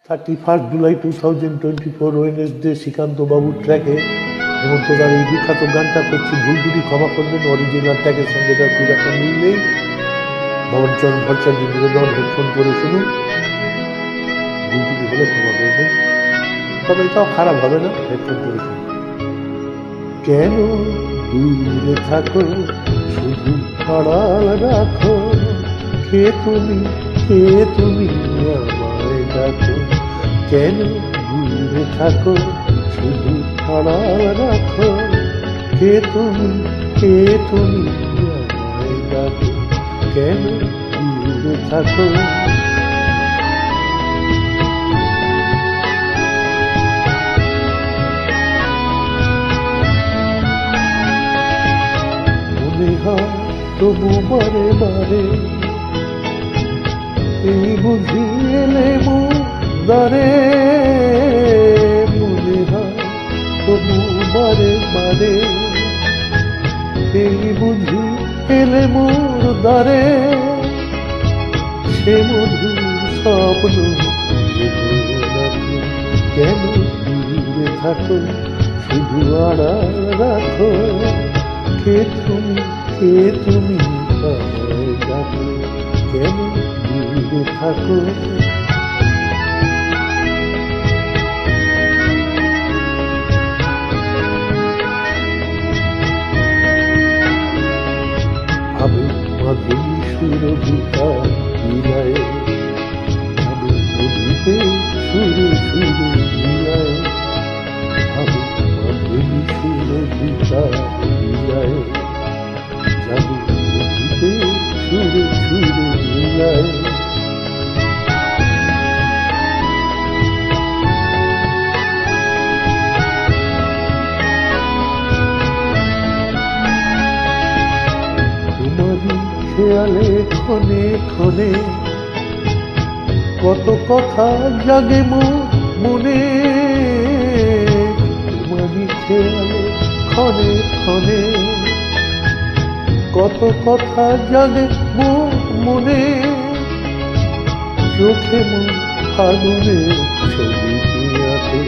31 July 2024 Wednesday Srikanta বাবুর ট্র্যাকে হেমন্তদার এই বিখ্যাত গানটা করছি। ভুল দুটি ক্ষমা করবেন, অরিজিনাল ট্র্যাকের সঙ্গে তার খুব একটা মিল নেই। ভবনচরণ ভট্টাচার্য নিবেদন, হেডফোন করে শুনুন। ভুল দুটি হলে ক্ষমা করবেন, তবে এটাও খারাপ হবে না, হেডফোন করে শুনুন। কেন দূরে থাকো, শুধু আড়াল রাখো, কে তুমি আমায় ডাকো। কেন দূরে থাকো, শুধু আড়াল রাখো, কে তুমি আমায় ডাকো। কেন দূরে থাকো। মনে হয় তবু বারে বারে এই বুঝি এলে মুদারে। মনে হয় তবু বারে বারে এই বুঝি এলে মোর দ্বারে। সে মধুর স্বপ্ন কেন দূরে থাকো, শুধু আড়াল রাখো, কে তুমি আমায় ডাকো। কেন দূরে থাকো। ভাবে মাধুরী সুরভিতা মিলায়, ভাবে নদীতে সুরে মিলায়, ভাবে মাধুরী সুরভিতা মিলায়, যাবে নদীতে সুরে মিলায়। তোমারই খেয়ালে ক্ষণে ক্ষণে কত কথা জাগে মনে। তোমারই খেয়ালে ক্ষণে ক্ষণে কত কথা জাগে মনে। চোখে ফাগুনে ছবি আঁকে,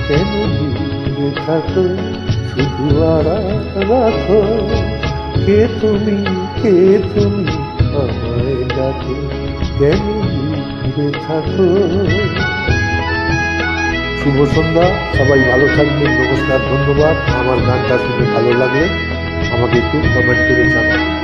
কেন দূরে থাকো, শুধু আড়াল রাখো, কে তুমি আমায় ডাকো। কেন দূরে থাকো। শুভ সন্ধ্যা, সবাই ভালো থাকবেন। নমস্কার, ধন্যবাদ। আমার গানটা শুনে ভালো লাগলে আমাকে একটু কমেন্ট করে জানাবেন।